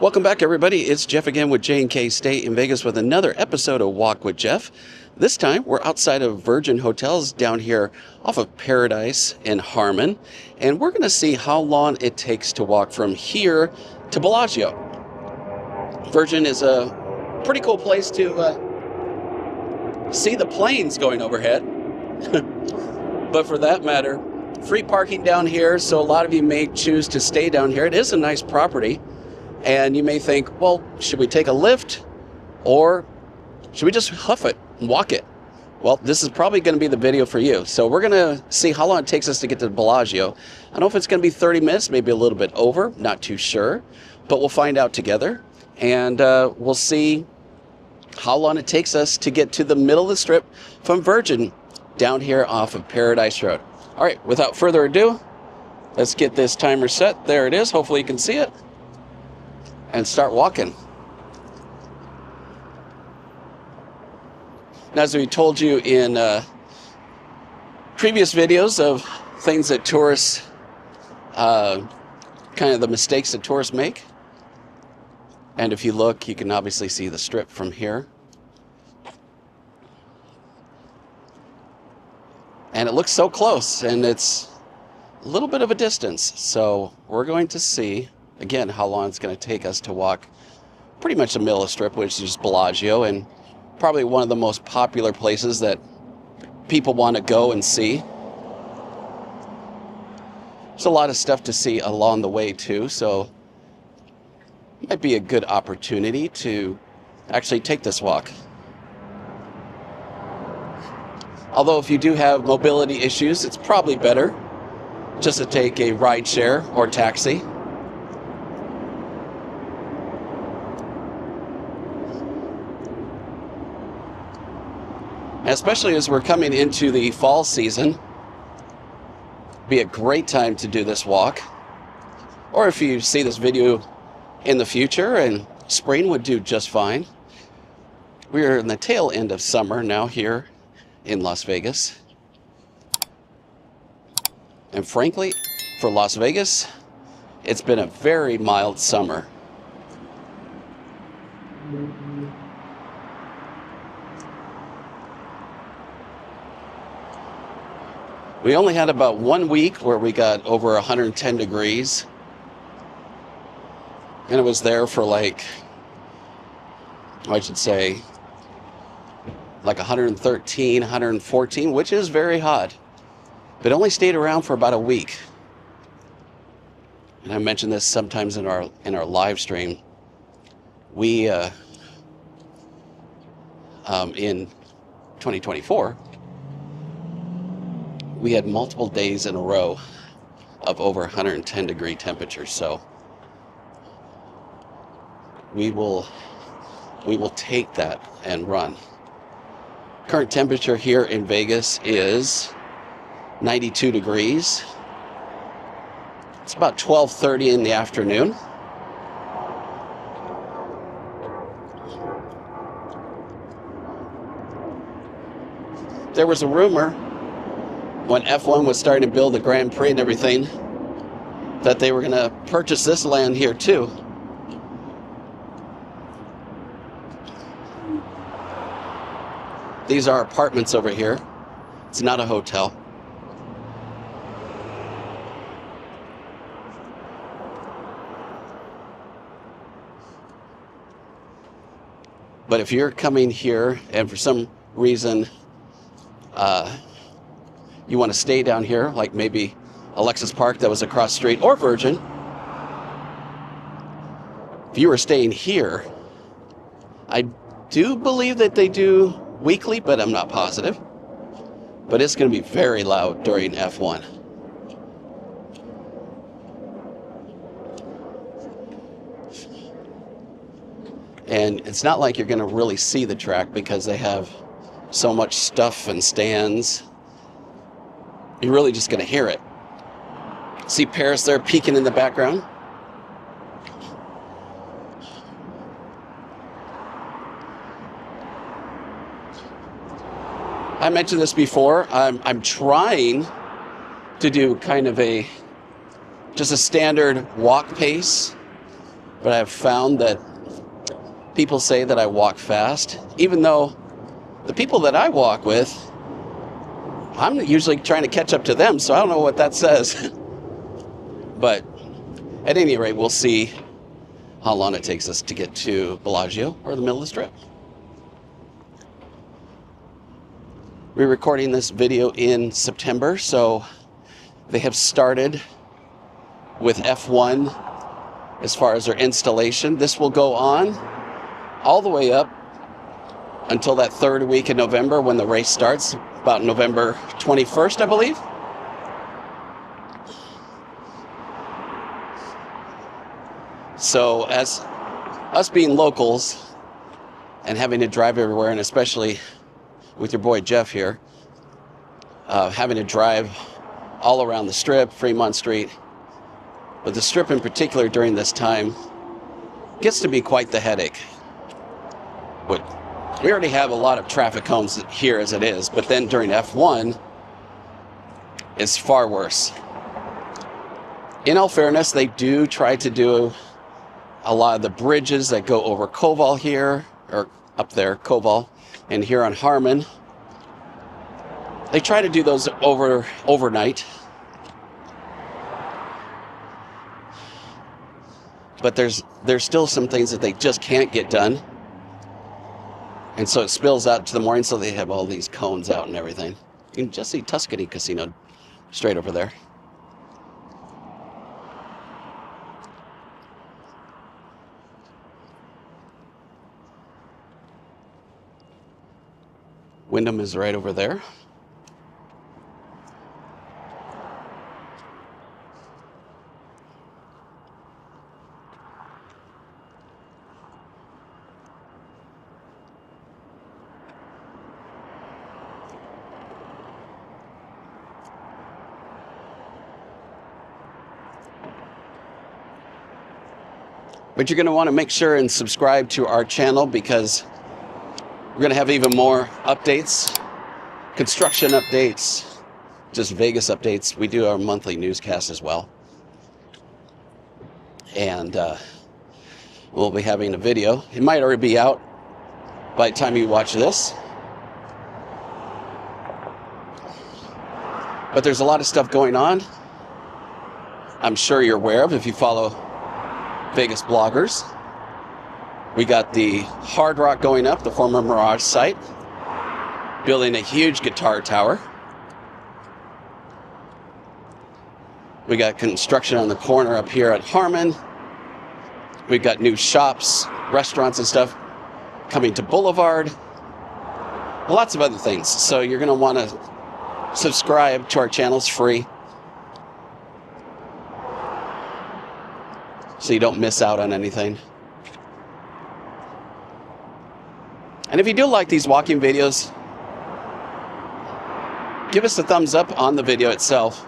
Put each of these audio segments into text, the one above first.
Welcome back, everybody. It's Jeff again with J&K State in Vegas with another episode of Walk with Jeff. This time, we're outside of Virgin Hotels down here off of Paradise in Harmon, and we're going to see how long it takes to walk from here to Bellagio. Virgin is a pretty cool place to see the planes going overhead, but for that matter, free parking down here, so a lot of you may choose to stay down here. It is a nice property. And you may think, well, should we take a Lyft or should we just huff it and walk it? Well, this is probably going to be the video for you. So we're going to see how long it takes us to get to Bellagio. I don't know if it's going to be 30 minutes, maybe a little bit over, not too sure, but we'll find out together. And we'll see how long it takes us to get to the middle of the strip from Virgin down here off of Paradise Road. All right, without further ado, let's get this timer set. There it is. Hopefully you can see it. And start walking. Now, as we told you in previous videos of things that tourists, kind of the mistakes that tourists make. And if you look, you can obviously see the strip from here. And it looks so close, and it's a little bit of a distance. So we're going to see again how long it's going to take us to walk pretty much the middle of the strip, which is Bellagio, and probably one of the most popular places that people want to go and see. There's a lot of stuff to see along the way too, so it might be a good opportunity to actually take this walk. Although if you do have mobility issues, it's probably better just to take a rideshare or taxi. Especially as we're coming into the fall season, be a great time to do this walk. Or if you see this video in the future, and spring would do just fine. We are in the tail end of summer now here in Las Vegas. And frankly, for Las Vegas, it's been a very mild summer. We only had about 1 week where we got over 110 degrees. And it was there for like, I should say, like 113, 114, which is very hot. But only stayed around for about a week. And I mentioned this sometimes in our live stream. We, in 2024, we had multiple days in a row of over 110 degree temperatures, so we will take that and run. Current temperature here in Vegas is 92 degrees. It's about 12:30 in the afternoon. There was a rumor when F1 was starting to build the Grand Prix and everything, that they were going to purchase this land here too. These are apartments over here. It's not a hotel. But if you're coming here and for some reason you want to stay down here, like maybe Alexis Park that was across the street, or Virgin. If you were staying here, I do believe that they do weekly, but I'm not positive. But it's going to be very loud during F1. And it's not like you're going to really see the track because they have so much stuff and stands. You're really just going to hear it. See Paris there peeking in the background? I mentioned this before. I'm trying to do kind of just a standard walk pace but I've found that people say that I walk fast, even though the people that I walk with, I'm usually trying to catch up to them, so I don't know what that says. But at any rate, we'll see how long it takes us to get to Bellagio or the middle of the strip. We're recording this video in September, so they have started with F1 as far as their installation. This will go on all the way up until that third week in November when the race starts, about November 21st, I believe. So as us being locals and having to drive everywhere, and especially with your boy Jeff here, having to drive all around the Strip, Fremont Street, but the Strip in particular during this time gets to be quite the headache. But we already have a lot of traffic cones here as it is, but then during F1, it's far worse. In all fairness, they do try to do a lot of the bridges that go over Koval here, or up there, Koval, and here on Harmon. They try to do those overnight. But there's still some things that they just can't get done. And so it spills out to the morning, so they have all these cones out and everything. You can just see Tuscany Casino straight over there. Wyndham is right over there. But you're going to want to make sure and subscribe to our channel, because we're going to have even more updates, construction updates, just Vegas updates. We do our monthly newscast as well. And we'll be having a video. It might already be out by the time you watch this. But there's a lot of stuff going on. I'm sure you're aware of if you follow Vegas bloggers. We got the Hard Rock going up, the former Mirage site, building a huge guitar tower. We got construction on the corner up here at Harmon. We've got new shops, restaurants and stuff coming to Boulevard. Lots of other things. So you're going to want to subscribe to our channel. It's free, so you don't miss out on anything. And if you do like these walking videos, give us a thumbs up on the video itself,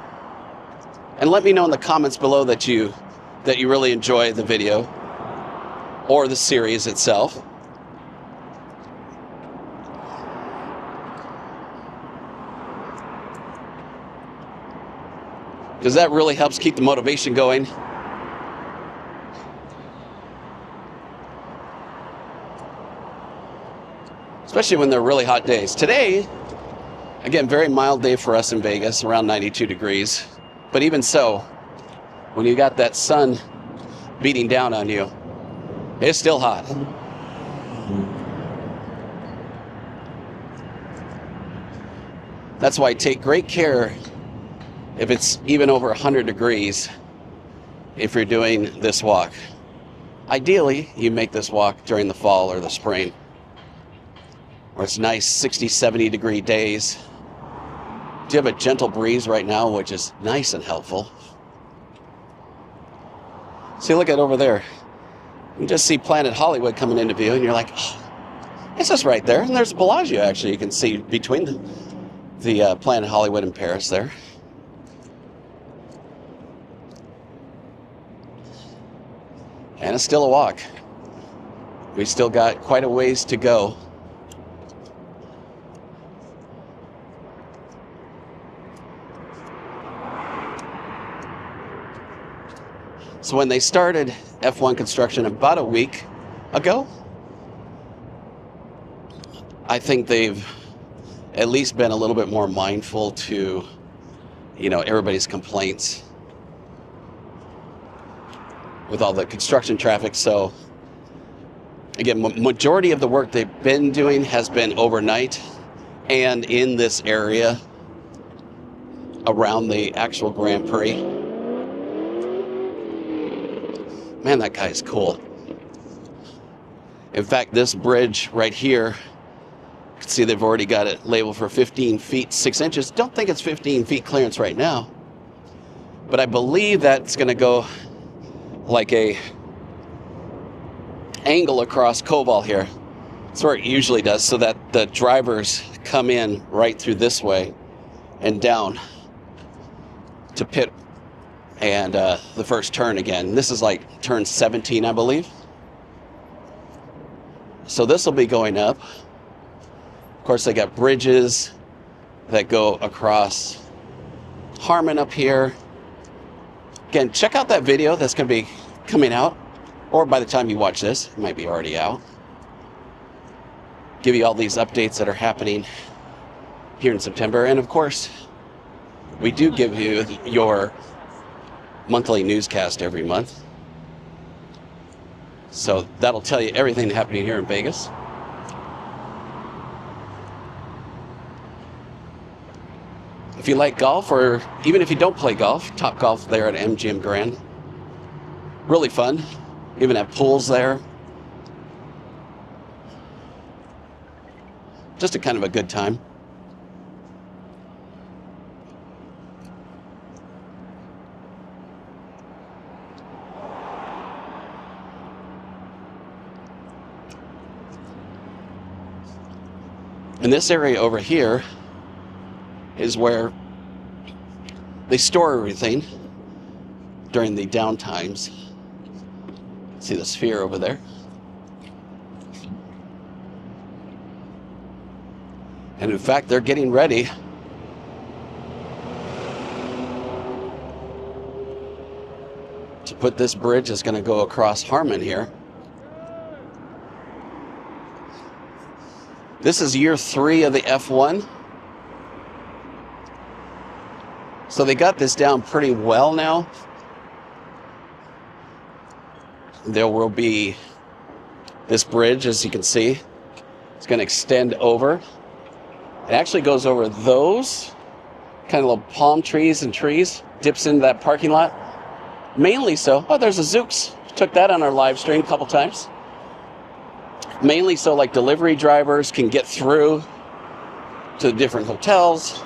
and let me know in the comments below that you really enjoy the video or the series itself. Because that really helps keep the motivation going. Especially when they're really hot days. Today, again, very mild day for us in Vegas, around 92 degrees. But even so, when you got that sun beating down on you, it's still hot. That's why take great care if it's even over 100 degrees if you're doing this walk. Ideally, you make this walk during the fall or the spring, where it's nice 60, 70 degree days. Do you have a gentle breeze right now, which is nice and helpful. See, look at over there. You can just see Planet Hollywood coming into view, and you're like, oh, it's just right there. And there's Bellagio, actually. You can see between the Planet Hollywood and Paris there. And it's still a walk. We still got quite a ways to go. So when they started F1 construction about a week ago. I think they've at least been a little bit more mindful to, everybody's complaints with all the construction traffic. So again, majority of the work they've been doing has been overnight and in this area around the actual Grand Prix. Man, that guy's cool. In fact, this bridge right here, you can see they've already got it labeled for 15 feet 6 inches. Don't think it's 15 feet clearance right now, but I believe that's going to go like a angle across Koval here. That's where it usually does, so that the drivers come in right through this way and down to pit and the first turn again. This is like turn 17, I believe. So this will be going up. Of course, they got bridges that go across Harmon up here. Again, check out that video that's going to be coming out, or by the time you watch this, it might be already out. Give you all these updates that are happening here in September. And of course, we do give you your monthly newscast every month. So that'll tell you everything happening here in Vegas. If you like golf, or even if you don't play golf, Top Golf there at MGM Grand. Really fun. Even have pools there. Just a kind of a good time. And this area over here is where they store everything during the downtimes. See the sphere over there? And in fact, they're getting ready to put this bridge that's going to go across Harmon here. This is year 3 of the F1. So they got this down pretty well now. There will be this bridge, as you can see. It's going to extend over. It actually goes over those kind of little palm trees and trees, dips into that parking lot. Mainly so. Oh, there's a Zooks. Took that on our live stream a couple times. Mainly so like delivery drivers can get through to the different hotels.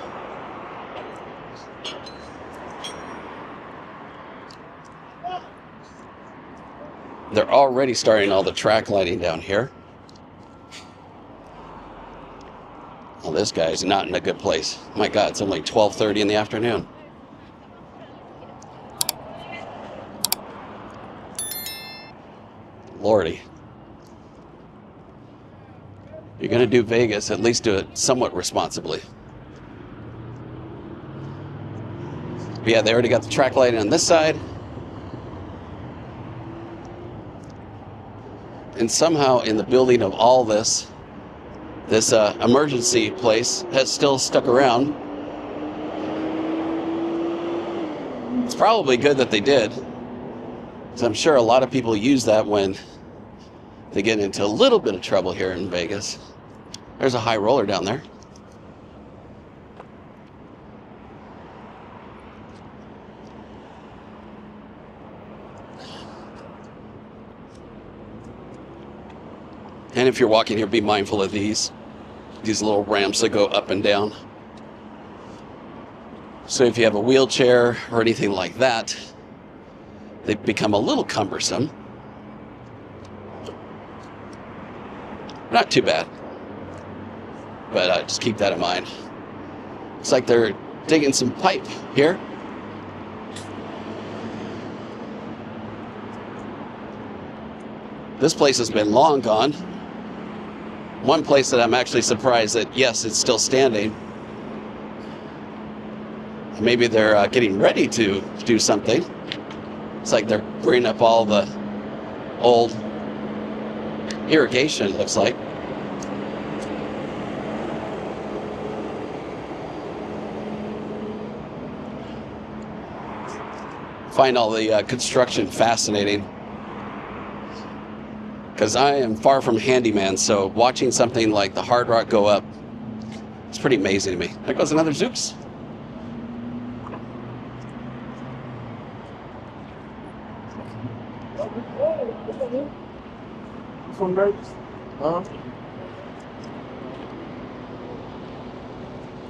They're already starting all the track lighting down here. Well, this guy's not in a good place. My God, it's only 12:30 in the afternoon. Lordy. You're going to do Vegas, at least do it somewhat responsibly. But yeah, they already got the track lighting on this side. And somehow in the building of all this, this emergency place has still stuck around. It's probably good that they did, because I'm sure a lot of people use that when they get into a little bit of trouble here in Vegas. There's a high roller down there. And if you're walking here, be mindful of these little ramps that go up and down. So if you have a wheelchair or anything like that, they become a little cumbersome. Not too bad, but just keep that in mind. Looks like they're digging some pipe here. This place has been long gone. One place that I'm actually surprised that, yes, it's still standing. Maybe they're getting ready to do something. It's like they're bringing up all the old irrigation, it looks like. Find all the construction fascinating, because I am far from handyman, so watching something like the Hard Rock go up, it's pretty amazing to me. There goes another Zooks. All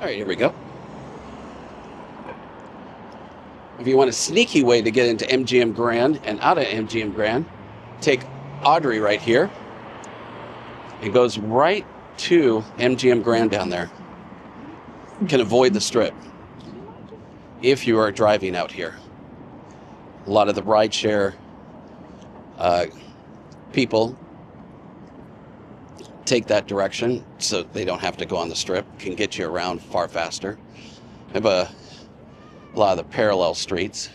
right, here we go. If you want a sneaky way to get into MGM Grand and out of MGM Grand, take Audrey right here. It goes right to MGM Grand down there. You can avoid the strip if you are driving out here. A lot of the rideshare people take that direction so they don't have to go on the strip. Can get you around far faster. I have a lot of the parallel streets,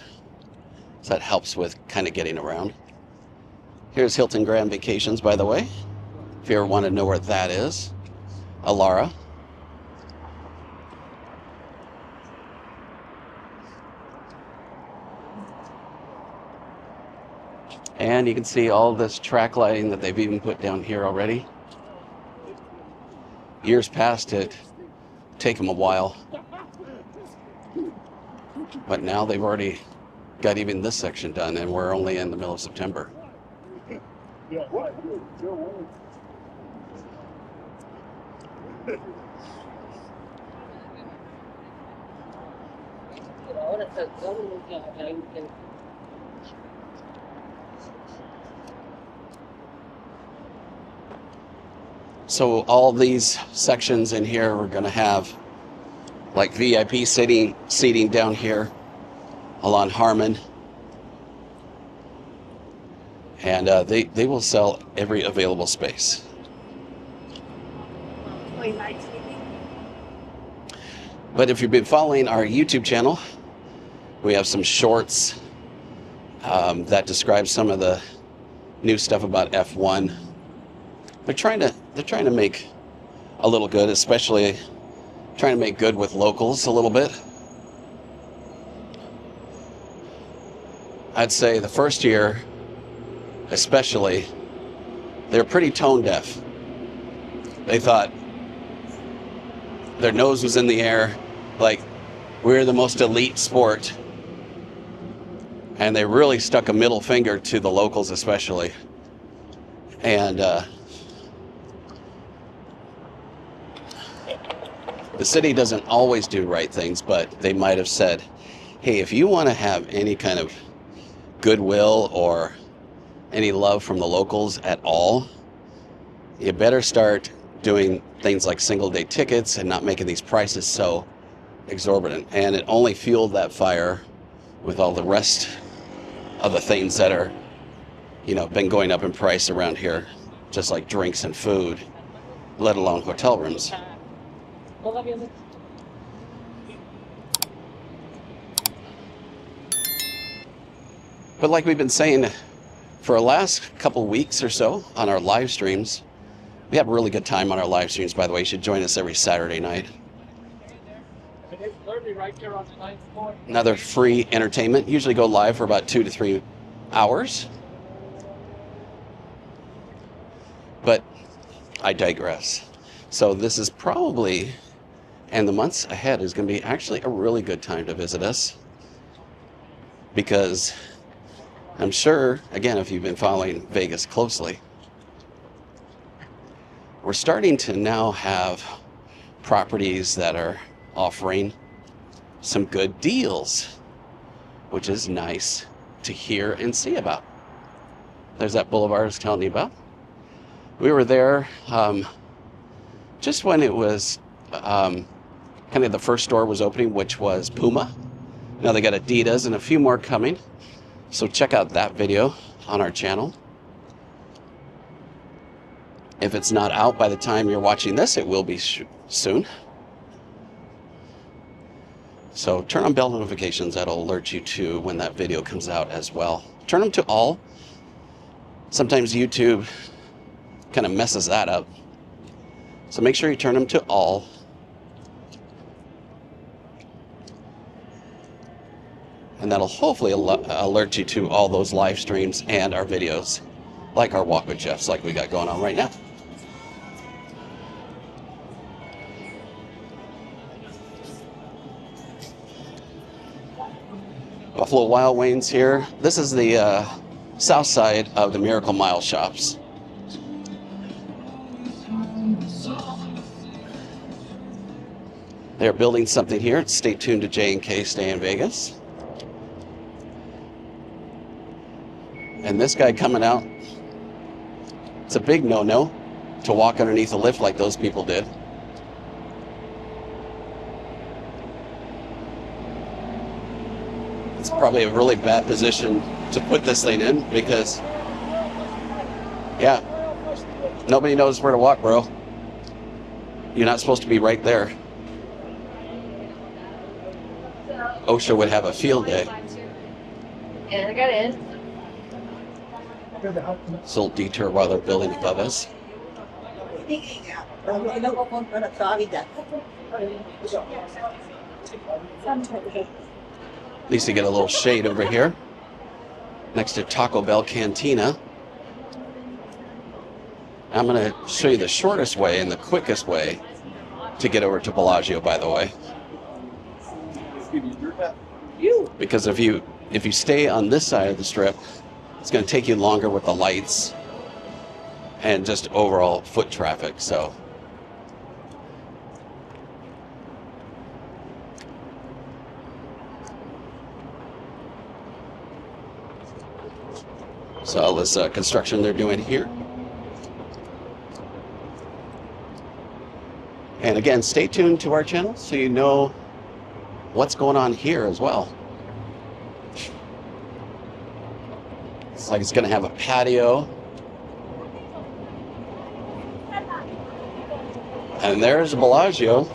so that helps with kind of getting around. Here's Hilton Grand Vacations, by the way, if you ever want to know where that is. Alara. And you can see all this track lighting that they've even put down here already. Years past, it take them a while, but now they've already got even this section done, and we're only in the middle of September. So all these sections in here are going to have like VIP seating down here along Harmon. And they will sell every available space. But if you've been following our YouTube channel, we have some shorts that describe some of the new stuff about F1. They're trying to make a little good, especially trying to make good with locals a little bit. I'd say the first year, especially, they're pretty tone deaf. They thought their nose was in the air, like we're the most elite sport. And they really stuck a middle finger to the locals especially. And the city doesn't always do right things, but they might have said, hey, if you want to have any kind of goodwill or any love from the locals at all, you better start doing things like single day tickets and not making these prices so exorbitant. And it only fueled that fire with all the rest of the things that are, been going up in price around here, just like drinks and food, let alone hotel rooms. But like we've been saying for the last couple weeks or so on our live streams, we have a really good time on our live streams, by the way. You should join us every Saturday night. Another free entertainment. Usually go live for about 2 to 3 hours. But I digress. So this is probably, and the months ahead is going to be actually a really good time to visit us. Because I'm sure, again, if you've been following Vegas closely, we're starting to now have properties that are offering some good deals, which is nice to hear and see about. There's that boulevard I was telling you about. We were there just when it was kind of the first store was opening, which was Puma. Now they got Adidas and a few more coming. So check out that video on our channel. If it's not out by the time you're watching this, it will be soon. So turn on bell notifications. That'll alert you to when that video comes out as well. Turn them to all Sometimes YouTube kind of messes that up. So make sure you turn them to all. And that'll hopefully alert you to all those live streams and our videos, like our Walk with Jeffs, like we got going on right now. Buffalo Wild Wayne's here. This is the south side of the Miracle Mile shops. They're building something here. Stay tuned to J&K Stay in Vegas. And this guy coming out, it's a big no-no to walk underneath a lift like those people did. It's probably a really bad position to put this thing in because, yeah, nobody knows where to walk, bro. You're not supposed to be right there. OSHA would have a field day. And I got in. This little detour while they're building above us. At least you get a little shade over here next to Taco Bell Cantina. I'm going to show you the shortest way and the quickest way to get over to Bellagio, by the way. Because if you stay on this side of the strip, it's going to take you longer with the lights and just overall foot traffic. So all this construction they're doing here. And again, stay tuned to our channel so you know what's going on here as well. It's like it's going to have a patio. And there's Bellagio.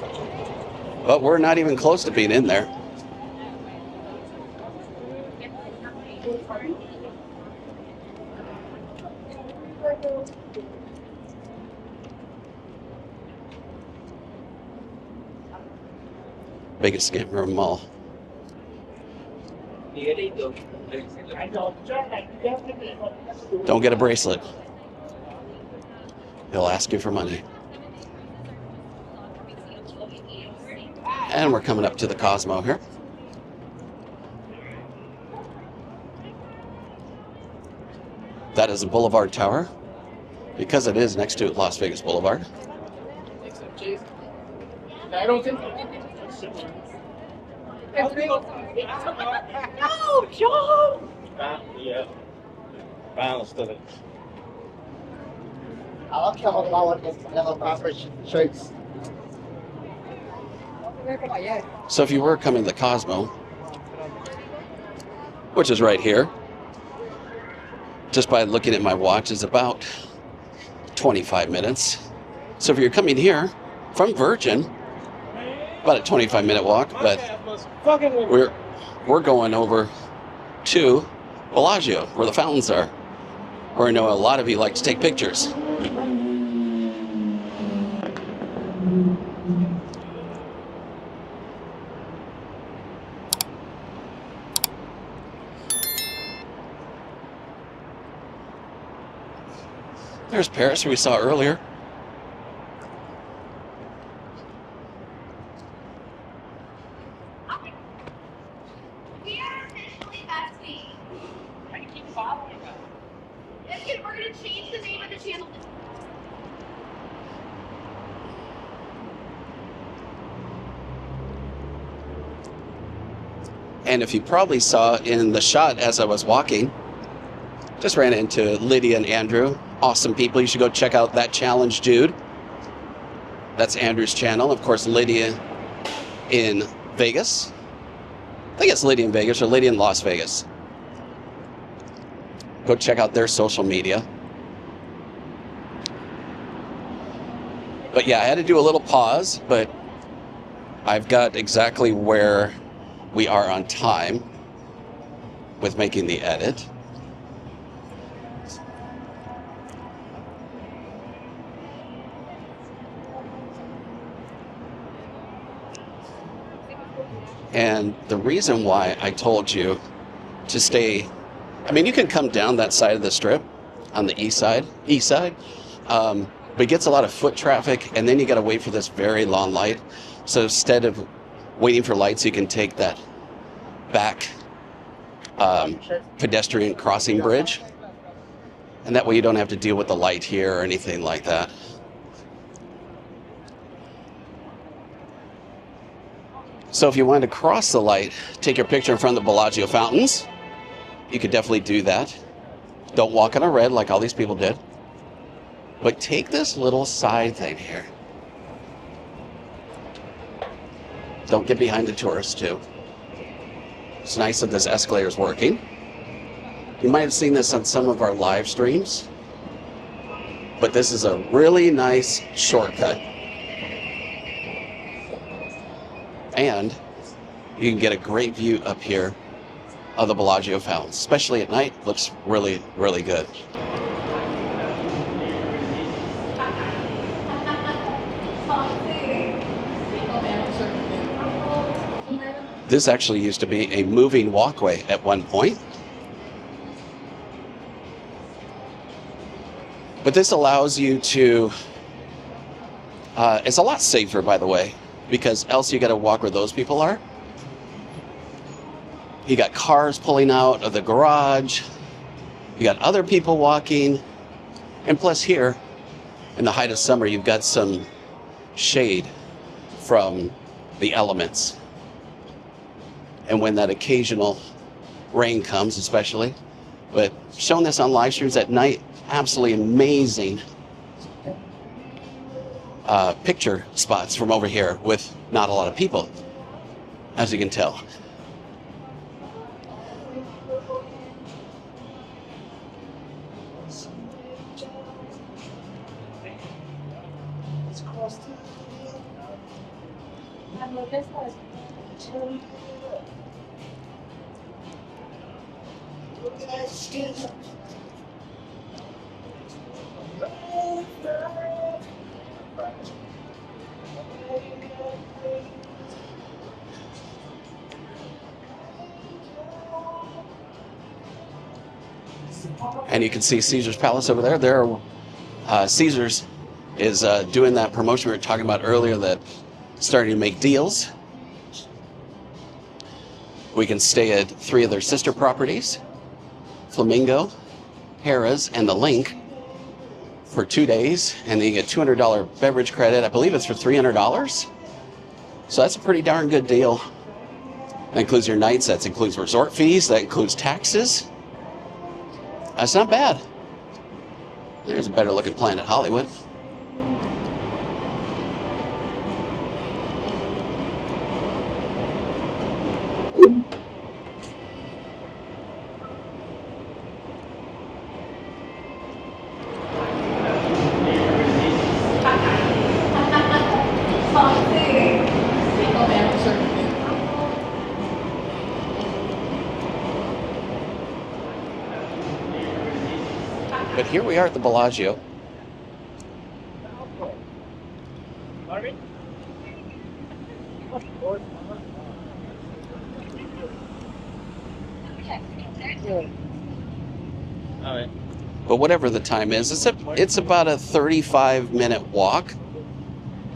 But we're not even close to being in there. Biggest scammer mall. Don't get a bracelet. He'll ask you for money. And we're coming up to the Cosmo here. That is a Boulevard Tower, because it is next to Las Vegas Boulevard. No, John! Yeah. Balance to it. I'll kill them all with this little proper shirts. So if you were coming to the Cosmo, which is right here, just by looking at my watch, is about 25 minutes. So if you're coming here from Virgin, about a 25-minute walk, but we're going over to Bellagio, where the fountains are, where I know a lot of you like to take pictures. There's Paris, who we saw earlier. We are officially besties. I can keep following us. We're going to change the name of the channel. And if you probably saw in the shot as I was walking, just ran into Lydia and Andrew. Awesome people. You should go check out That Challenge Dude. That's Andrew's channel. Of course, Lydia in Vegas. I think it's Lydia in Vegas or Lydia in Las Vegas. Go check out their social media. But yeah, I had to do a little pause, but I've got exactly where we are on time with making the edit. And the reason why I told you to stay, I mean, you can come down that side of the strip on the east side, but it gets a lot of foot traffic, and then you got to wait for this very long light. So instead of waiting for lights, you can take that back pedestrian crossing bridge, and that way you don't have to deal with the light here or anything like that. So if you wanted to cross the light, take your picture in front of the Bellagio fountains, you could definitely do that. Don't walk on a red like all these people did. But take this little side thing here. Don't get behind the tourists too. It's nice that this escalator is working. You might have seen this on some of our live streams, but this is a really nice shortcut. And you can get a great view up here of the Bellagio fountains, especially at night. Looks really, really good. This actually used to be a moving walkway at one point. But this allows you to, it's a lot safer, by the way, because else you got to walk where those people are. You got cars pulling out of the garage. You got other people walking. And plus here, in the height of summer, you've got some shade from the elements. And when that occasional rain comes, especially. But showing this on live streams at night, absolutely amazing picture spots from over here with not a lot of people, as you can tell. And you can see Caesar's Palace over there. Caesar's is doing that promotion we were talking about earlier, that starting to make deals. We can stay at 3 of their sister properties, Flamingo, Harrah's, and the Link, for 2 days, and then you get $200 beverage credit. I believe it's for $300. So that's a pretty darn good deal. That includes your nights, that includes resort fees, that includes taxes. That's not bad. There's a better looking Planet Hollywood. But here we are at the Bellagio. But whatever the time is, it's about a 35-minute walk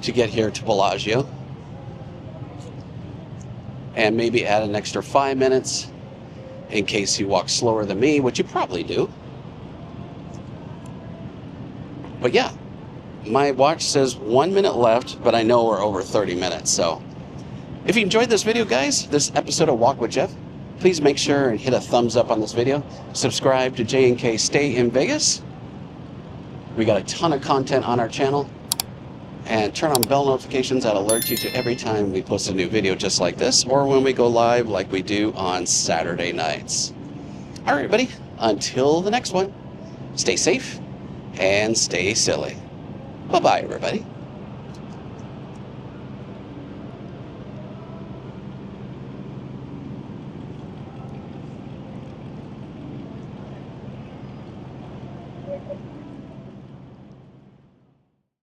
to get here to Bellagio. And maybe add an extra 5 minutes in case you walk slower than me, which you probably do. But yeah, my watch says 1 minute left, but I know we're over 30 minutes. So if you enjoyed this video, guys, this episode of Walk with Jeff, please make sure and hit a thumbs up on this video. Subscribe to J&K Stay in Vegas. We got a ton of content on our channel. And turn on bell notifications that alert you to every time we post a new video just like this, or when we go live like we do on Saturday nights. All right, everybody, until the next one, stay safe and stay silly. Bye-bye, everybody.